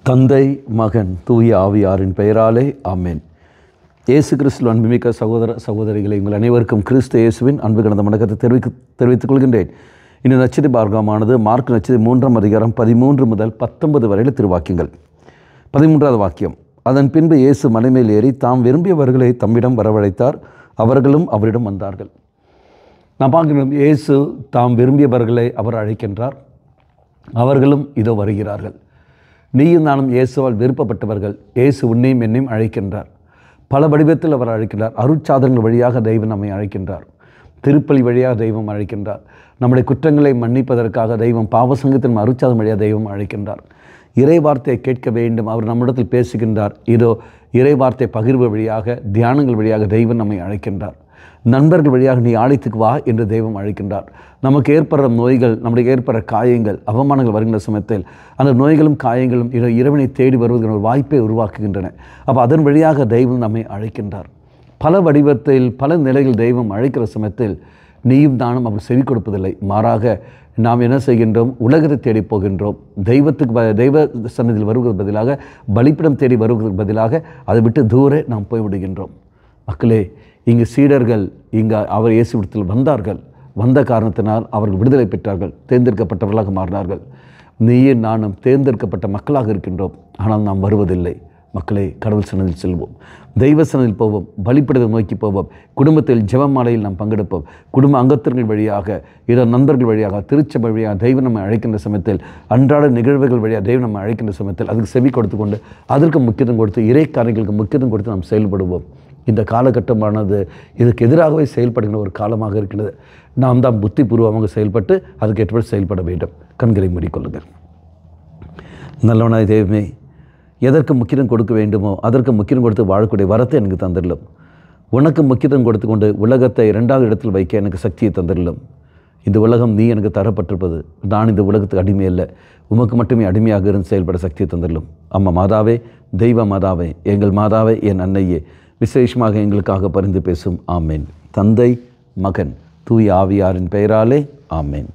தந்தை, மகன், தூய ஆவியாரின் பெயராலே ஆமென். இயேசு கிறிஸ்துவின் அன்புமிக்க சகோதர சகோதரிகளை உங்கள் அனைவருக்கும் கிறிஸ்து இயேசுவின் அன்பு கலந்த வணக்கத்தை தெரிவித்துக் கொள்கின்றேன். இந்த நற்செய்தி பாகமானது மார்க் நற்செய்தி 3ஆம் அதிகாரம் 13 முதல் 19 வரையில் திருவாக்கியங்கள். 13வது வாக்கியம். அதன் பின்பு இயேசு மலைமேல் ஏறி தாம் விரும்பியவர்களை தம்மிடம் வரவழைத்தார். அவர்களும் அவரிடம் வந்தார்கள். நாம் பார்க்கிறோம், இயேசு தாம் விரும்பியவர்களை அவர் அழைக்கின்றார். அவர்களும் இதோ வருகிறார்கள். நீயும் நானும் இயேசுவால் விருப்பப்பட்டவர்கள். இயேசு உன்னையும் என்னையும் அழைக்கின்றார். பல வடிவத்தில் அவர் அழைக்கின்றார். அருட்சாதனங்கள் வழியாக தெய்வம் நம்மை அழைக்கின்றார். திருப்பலி வழியாக தெய்வம் அழைக்கின்றார். நம்முடைய குற்றங்களை மன்னிப்பதற்காக தெய்வம் பாவசங்கத்தின் அருட்சாதனம் வழியாக தெய்வம் அழைக்கின்றார். இறை வார்த்தையை கேட்க வேண்டும், அவர் நம்மிடத்தில் பேசுகின்றார். இதோ இறை வார்த்தை பகிர்வு வழியாக, தியானங்கள் வழியாக தெய்வம் நம்மை அழைக்கின்றார். நண்பர்கள் வழியாக நீ ஆலயத்துக்கு வா என்று தெய்வம் அழைக்கின்றார். நமக்கு ஏற்படுற நோய்கள், நம்முடைய ஏற்படுற காயங்கள், அவமானங்கள் வருகின்ற சமயத்தில் அந்த நோய்களும் காயங்களும் இறைவனை தேடி வருவதற்கு ஒரு வாய்ப்பை உருவாக்குகின்றன. அப்போ அதன் வழியாக தெய்வம் நம்மை அழைக்கின்றார். பல வடிவத்தில் பல நிலையில் தெய்வம் அழைக்கிற சமயத்தில் நீயும் நானும் அவர் செவி கொடுப்பதில்லை. மாறாக நாம் என்ன செய்கின்றோம்? உலகத்தை தேடி போகின்றோம். தெய்வ சன்னதியில் வருவதற்கு பதிலாக, பலிப்பிடம் தேடி வருவதற்கு பதிலாக அதை விட்டு தூர நாம் போய்விடுகின்றோம். மக்களே, இங்கு சீடர்கள் அவர் இயேசுவிடத்தில் வந்தார்கள். வந்த காரணத்தினால் அவர்கள் விடுதலை பெற்றார்கள், தேர்ந்தெடுக்கப்பட்டவர்களாக மாறினார்கள். நீயும் நானும் தேர்ந்தெடுக்கப்பட்ட மக்களாக இருக்கின்றோம். ஆனால் நாம் வருவதில்லை. மக்களே, கடவுள் சன்னதியில் செல்வோம், தெய்வ சன்னதியில் போவோம், பலிப்பிடத்தை நோக்கி போவோம், குடும்பத்தில் ஜெபமாலையில் நாம் பங்கெடுப்போம், குடும்ப அங்கத்தினர்கள் வழியாக, இதோ நண்பர்கள் வழியாக, திருச்சபை வழியாக தெய்வம் நம்மை அழைக்கின்ற சமயத்தில், அன்றாட நிகழ்வுகள் வழியாக தெய்வம் நம்மை அழைக்கின்ற சமயத்தில் அதுக்கு செவி கொடுத்து கொண்டு அதற்கு முக்கியத்துவம் கொடுத்து இறை காரியங்களுக்கு முக்கியத்துவம் கொடுத்து நாம் செயல்படுவோம். இந்த காலகட்டமானது இதுக்கு எதிராகவே செயல்படுகின்ற ஒரு காலமாக இருக்கிறது. நாம் தான் புத்திபூர்வமாக செயல்பட்டு அதுக்கு ஏற்றபடி செயல்பட வேண்டும். கண்களை மூடிக்கொள்ளுங்கள். நல்லவனாய் தெய்வமே, எதற்கு முக்கியம் கொடுக்க வேண்டுமோ அதற்கு முக்கியம் கொடுத்து வாழக்கூடிய வரத்தை எனக்கு தந்திரலும். உனக்கு முக்கியத்துவம் கொடுத்து கொண்டு உலகத்தை 2வது இடத்தில் வைக்க எனக்கு சக்தியை தந்திரலும். இந்த உலகம் நீ எனக்கு தரப்பட்டிருப்பது. நான் இந்த உலகத்துக்கு அடிமை அல்ல, உமக்கு மட்டுமே அடிமையாக இருந்து செயல்பட சக்தியை தந்திரலும். அம்மா மாதாவே, தெய்வ மாதாவே, எங்கள் மாதாவே, என் அன்னையே, விசேஷமாக எங்களுக்காக பரிந்து பேசும். ஆமேன். தந்தை, மகன், தூய ஆவியாரின் பெயராலே ஆமேன்.